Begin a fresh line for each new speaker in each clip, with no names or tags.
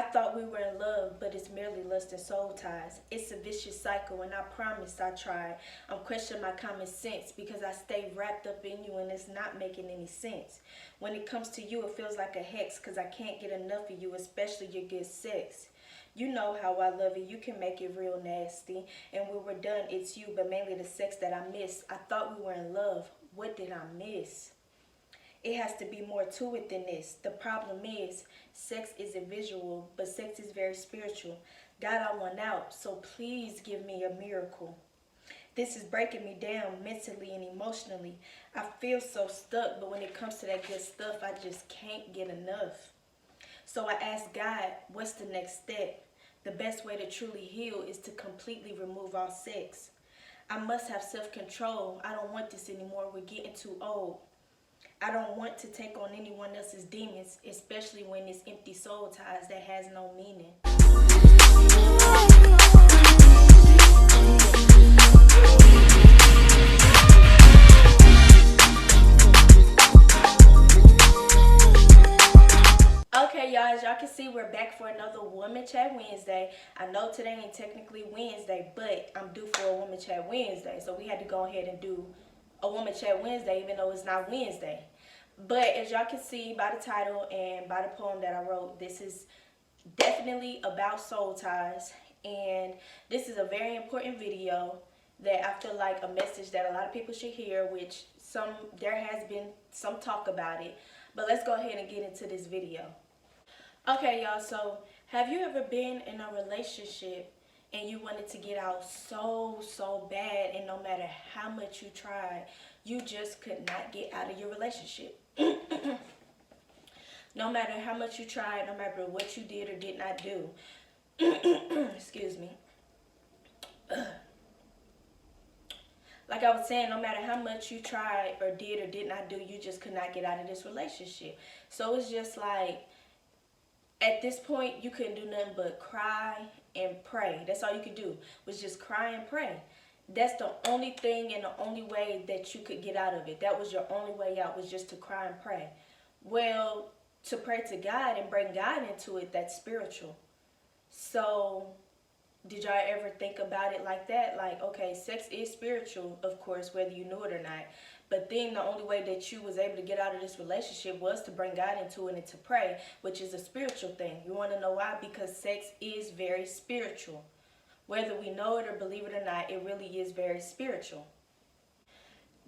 I thought we were in love, but it's merely lust and soul ties. It's a vicious cycle, and I promised I tried. I'm questioning my common sense because I stay wrapped up in you and it's not making any sense. When it comes to you, it feels like a hex because I can't get enough of you, especially your good sex. You know how I love it. You can make it real nasty. And when we're done, it's you, but mainly the sex that I miss. I thought we were in love. What did I miss? It has to be more to it than this. The problem is, sex isn't visual, but sex is very spiritual. God, I want out, so please give me a miracle. This is breaking me down mentally and emotionally. I feel so stuck, but when it comes to that good stuff, I just can't get enough. So I asked God, what's the next step? The best way to truly heal is to completely remove all sex. I must have self-control. I don't want this anymore. We're getting too old. I don't want to take on anyone else's demons, especially when it's empty soul ties that has no meaning. Okay, y'all, as y'all can see, we're back for another Woman Chat Wednesday. I know today ain't technically Wednesday, but I'm due for a Woman Chat Wednesday, so we had to go ahead and do a Woman Chat Wednesday, even though it's not Wednesday. But as y'all can see by the title and by the poem that I wrote, this is definitely about soul ties. And this is a very important video that I feel like a message that a lot of people should hear, which there has been some talk about it. But let's go ahead and get into this video. Okay, y'all, so have you ever been in a relationship and you wanted to get out so bad, and no matter how much you tried, you just could not get out of your relationship? No matter how much you tried, no matter what you did or did not do. Excuse me. Like I was saying, no matter how much you tried or did not do, you just could not get out of this relationship. So it's just like, at this point, you couldn't do nothing but cry and pray. That's all you could do, was just cry and pray. That's the only thing and the only way that you could get out of it. That was your only way out, was just to cry and pray. Well, to pray to God and bring God into it, that's spiritual. So did y'all ever think about it like that? Like, okay, sex is spiritual, of course, whether you knew it or not. But then the only way that you was able to get out of this relationship was to bring God into it and to pray, which is a spiritual thing. You want to know why? Because sex is very spiritual. Whether we know it or believe it or not, it really is very spiritual.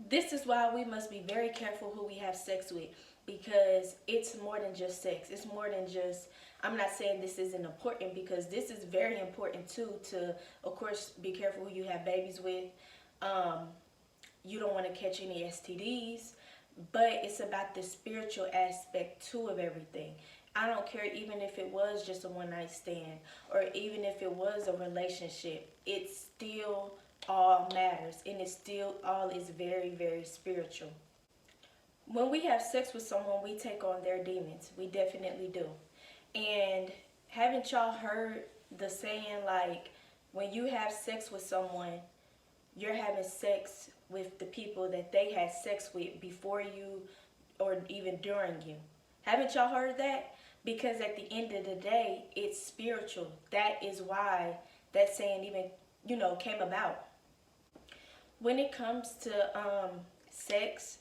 This is why we must be very careful who we have sex with, because it's more than just sex. It's more than just, I'm not saying this isn't important, because this is very important too, to, of course, be careful who you have babies with. You don't want to catch any STDs, but it's about the spiritual aspect too of everything. I don't care even if it was just a one-night stand or even if it was a relationship. It still all matters, and it still all is very spiritual. When we have sex with someone, we take on their demons. We definitely do. And haven't y'all heard the saying, like, when you have sex with someone, you're having sex with the people that they had sex with before you or even during you? Haven't y'all heard that? Because at the end of the day, it's spiritual. That is why that saying even, came about. When it comes to sex,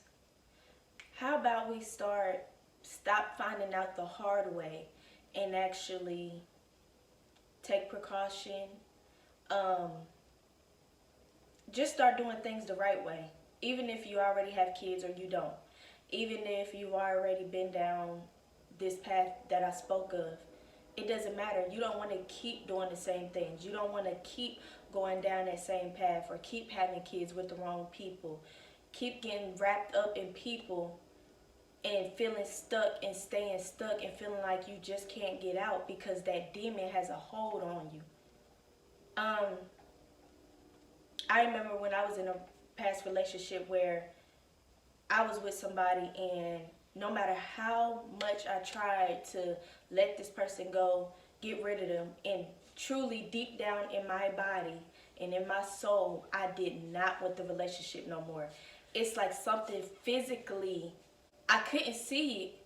how about we stop finding out the hard way and actually take precaution? Just start doing things the right way, even if you already have kids or you don't. Even if you've already been down this path that I spoke of, it doesn't matter. You don't want to keep doing the same things. You don't want to keep going down that same path or keep having kids with the wrong people. Keep getting wrapped up in people and feeling stuck and staying stuck and feeling like you just can't get out because that demon has a hold on you. I remember when I was in a past relationship where I was with somebody, and no matter how much I tried to let this person go, get rid of them, and truly deep down in my body and in my soul, I did not want the relationship no more. It's like something physically, I couldn't see it,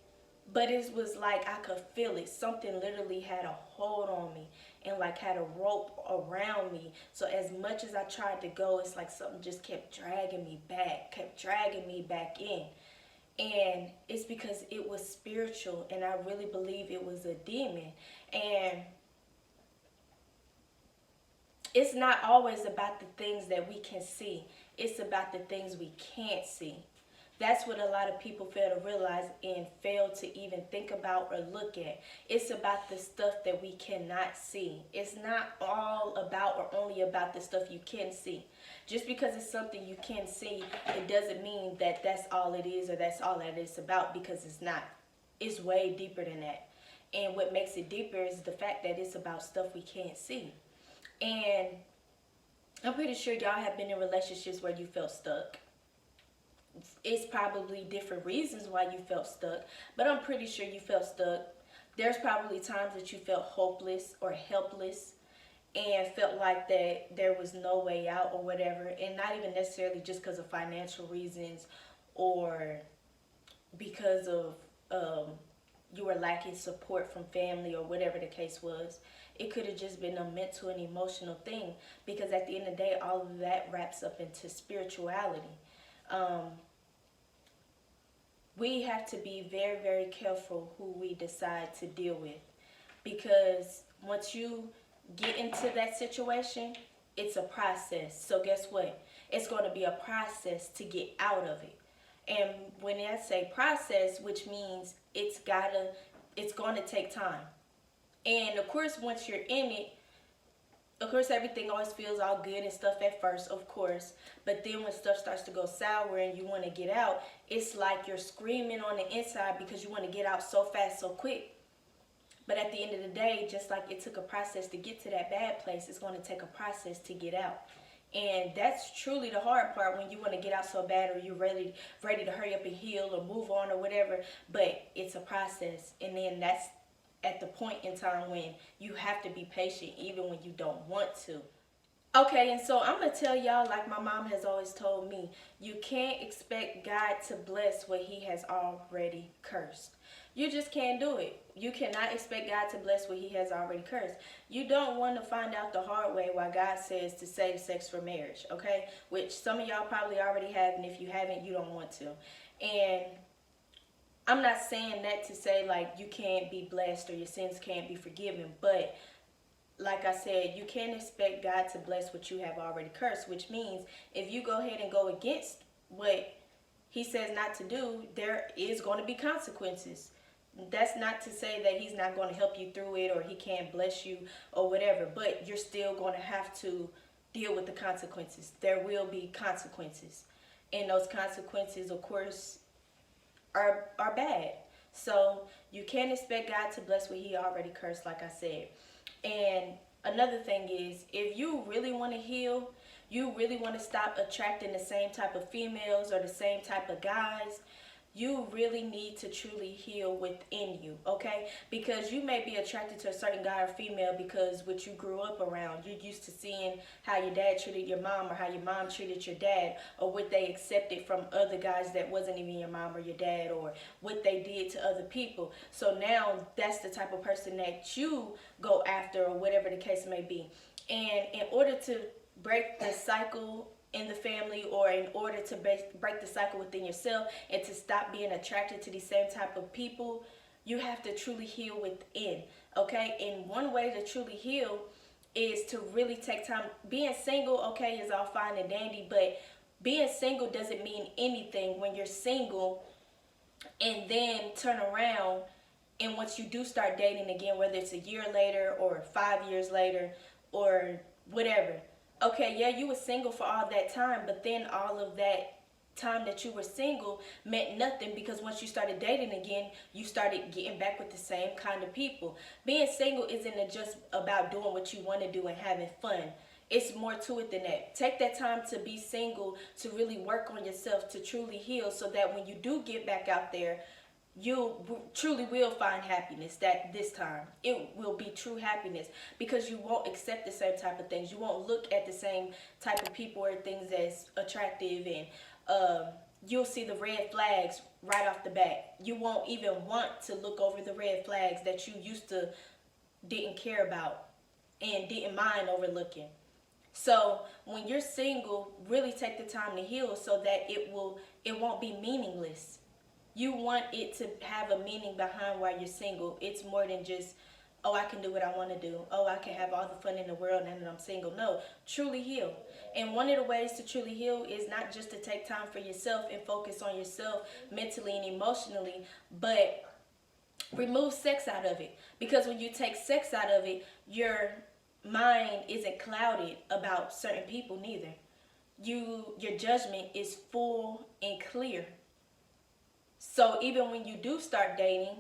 But it was like I could feel it. Something literally had a hold on me and like had a rope around me. So as much as I tried to go, it's like something just kept dragging me back, kept dragging me back in. And it's because it was spiritual, and I really believe it was a demon. And it's not always about the things that we can see. It's about the things we can't see. That's what a lot of people fail to realize and fail to even think about or look at. It's about the stuff that we cannot see. It's not all about or only about the stuff you can see. Just because it's something you can see, it doesn't mean that that's all it is or that's all that it's about, because it's not. It's way deeper than that. And what makes it deeper is the fact that it's about stuff we can't see. And I'm pretty sure y'all have been in relationships where you felt stuck. It's probably different reasons why you felt stuck, but I'm pretty sure you felt stuck. There's probably times that you felt hopeless or helpless and felt like that there was no way out or whatever, and not even necessarily just because of financial reasons or because of you were lacking support from family or whatever the case was. It could have just been a mental and emotional thing, because at the end of the day, all of that wraps up into spirituality. We have to be very, very careful who we decide to deal with, because once you get into that situation, it's a process. So guess what? It's going to be a process to get out of it. And when I say process, which means it's going to take time. And of course, once you're in it, of course, everything always feels all good and stuff at first, of course. But then when stuff starts to go sour and you want to get out, it's like you're screaming on the inside because you want to get out so fast, so quick. But at the end of the day, just like it took a process to get to that bad place, it's going to take a process to get out. And that's truly the hard part, when you want to get out so bad, or you're ready to hurry up and heal or move on or whatever. But it's a process. And then that's at the point in time when you have to be patient even when you don't want to. Okay, and so I'm going to tell y'all, like my mom has always told me, you can't expect God to bless what he has already cursed. You just can't do it. You cannot expect God to bless what he has already cursed. You don't want to find out the hard way why God says to save sex for marriage, okay? Which some of y'all probably already have, and if you haven't, you don't want to. And I'm not saying that to say like you can't be blessed or your sins can't be forgiven, but like I said, you can't expect God to bless what you have already cursed, which means if you go ahead and go against what he says not to do, there is going to be consequences. That's not to say that he's not going to help you through it or he can't bless you or whatever, but you're still going to have to deal with the consequences. There will be consequences, and those consequences, of course, are bad. So you can't expect God to bless what he already cursed, like I said. And another thing is, if you really want to heal, you really want to stop attracting the same type of females or the same type of guys, you really need to truly heal within you, okay? Because you may be attracted to a certain guy or female because what you grew up around. You're used to seeing how your dad treated your mom, or how your mom treated your dad, or what they accepted from other guys that wasn't even your mom or your dad, or what they did to other people. So now that's the type of person that you go after, or whatever the case may be. And in order to break the cycle in the family, or in order to break the cycle within yourself and to stop being attracted to these same type of people, you have to truly heal within, okay? And one way to truly heal is to really take time. Being single, okay, is all fine and dandy, but being single doesn't mean anything when you're single and then turn around and once you do start dating again, whether it's a year later or 5 years later or whatever. Okay, yeah, you were single for all that time, but then all of that time that you were single meant nothing, because once you started dating again, you started getting back with the same kind of people. Being single isn't just about doing what you want to do and having fun. It's more to it than that. Take that time to be single, to really work on yourself, to truly heal, so that when you do get back out there, you truly will find happiness. That this time it will be true happiness, because you won't accept the same type of things. You won't look at the same type of people or things as attractive, and you'll see the red flags right off the bat. You won't even want to look over the red flags that you used to didn't care about and didn't mind overlooking. So when you're single, really take the time to heal so that it won't be meaningless. You want it to have a meaning behind why you're single. It's more than just, oh, I can do what I want to do. Oh, I can have all the fun in the world now that I'm single. No, truly heal. And one of the ways to truly heal is not just to take time for yourself and focus on yourself mentally and emotionally, but remove sex out of it. Because when you take sex out of it, your mind isn't clouded about certain people neither. Your judgment is full and clear. So even when you do start dating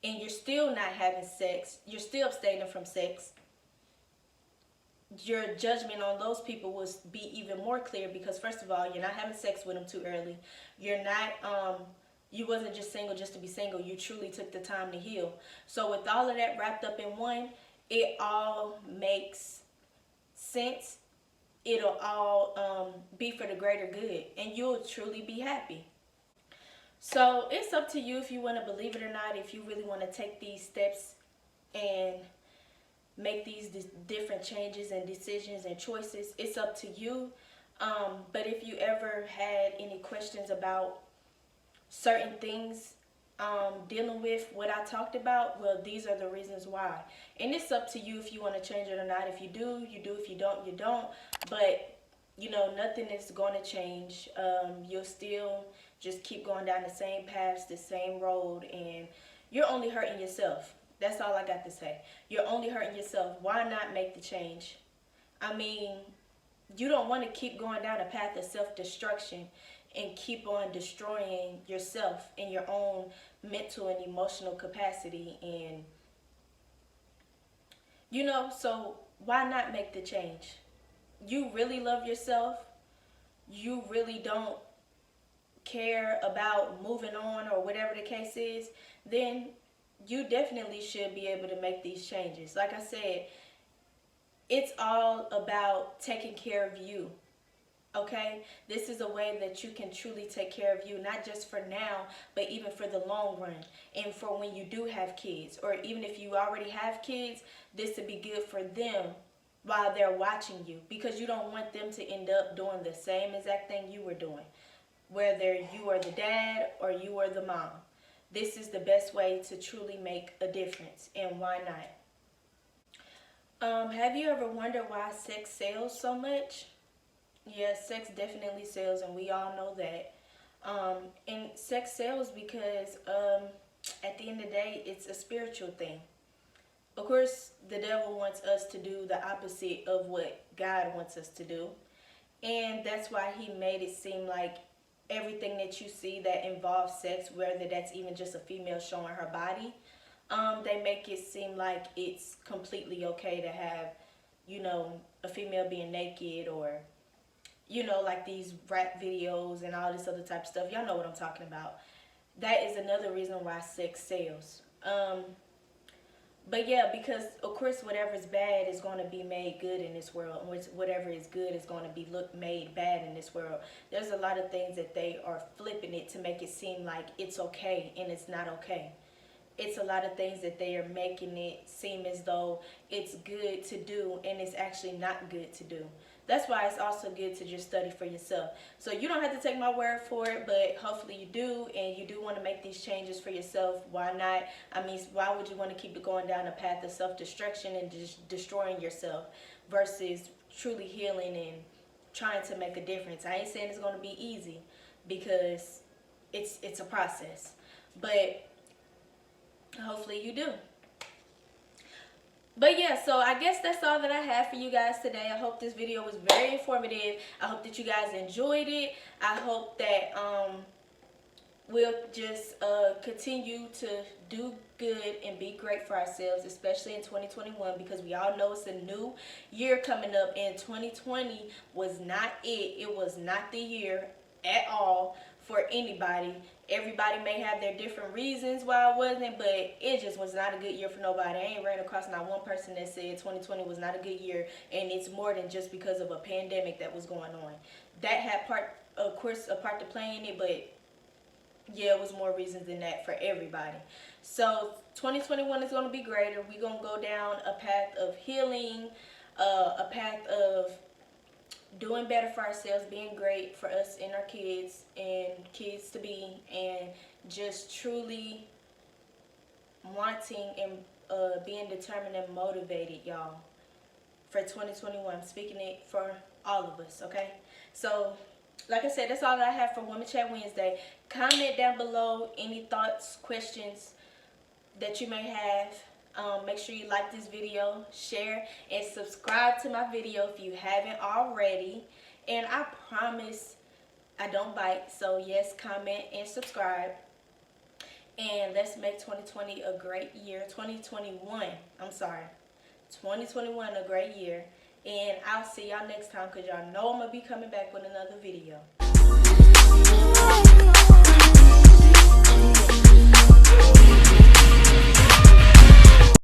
and you're still not having sex, you're still abstaining from sex, your judgment on those people will be even more clear, because first of all, you're not having sex with them too early. You're not you wasn't just single just to be single. You truly took the time to heal. So with all of that wrapped up in one, it all makes sense. It'll all be for the greater good, and you'll truly be happy. So it's up to you if you want to believe it or not, if you really want to take these steps and make these different changes and decisions and choices. It's up to you. But if you ever had any questions about certain things dealing with what I talked about, well, these are the reasons why. And it's up to you if you want to change it or not. If you do, you do. If you don't, you don't. But, you know, nothing is going to change. You'll still just keep going down the same paths, the same road, and you're only hurting yourself. That's all I got to say. You're only hurting yourself. Why not make the change? I mean, you don't want to keep going down a path of self-destruction and keep on destroying yourself in your own mental and emotional capacity. And, you know, so why not make the change? You really love yourself. You really don't care about moving on or whatever the case is, then you definitely should be able to make these changes. Like I said, it's all about taking care of you. Okay? This is a way that you can truly take care of you, not just for now, but even for the long run. And for when you do have kids, or even if you already have kids, this would be good for them while they're watching you, because you don't want them to end up doing the same exact thing you were doing, whether you are the dad or you are the mom. This is the best way to truly make a difference, and why not? Have you ever wondered why sex sells so much? Yes, sex definitely sells, and we all know that. And sex sells because at the end of the day, it's a spiritual thing. Of course, the devil wants us to do the opposite of what God wants us to do. And that's why he made it seem like everything that you see that involves sex, whether that's even just a female showing her body, they make it seem like it's completely okay to have, you know, a female being naked, or, you know, like these rap videos and all this other type of stuff. Y'all know what I'm talking about. That is another reason why sex sells. But yeah, because of course whatever is bad is going to be made good in this world. Whatever is good is going to be made bad in this world. There's a lot of things that they are flipping it to make it seem like it's okay, and it's not okay. It's a lot of things that they are making it seem as though it's good to do, and it's actually not good to do. That's why it's also good to just study for yourself. So you don't have to take my word for it, but hopefully you do, and you do want to make these changes for yourself. Why not? I mean, why would you want to keep going down a path of self-destruction and just destroying yourself versus truly healing and trying to make a difference? I ain't saying it's going to be easy, because it's a process, but hopefully you do. But yeah, so I guess that's all that I have for you guys today. I hope this video was very informative. I hope that you guys enjoyed it. I hope that we'll just continue to do good and be great for ourselves, especially in 2021, because we all know it's a new year coming up, and 2020 was not it. It was not the year at all for anybody. Everybody may have their different reasons why it wasn't, but it just was not a good year for nobody. I ain't ran across not one person that said 2020 was not a good year, and it's more than just because of a pandemic that was going on. That had of course, a part to play in it, but yeah, it was more reasons than that for everybody. So 2021 is going to be greater. We're going to go down a path of healing, a path of doing better for ourselves, being great for us and our kids and kids to be, and just truly wanting and being determined and motivated, y'all, for 2021. I'm speaking it for all of us, okay? So, like I said, that's all that I have for Women Chat Wednesday. Comment down below any thoughts, questions that you may have. Make sure you like this video, share, and subscribe to my video if you haven't already. And I promise I don't bite, so yes, comment and subscribe. And let's make 2020 a great year. 2021 a great year. And I'll see y'all next time, because y'all know I'm going to be coming back with another video.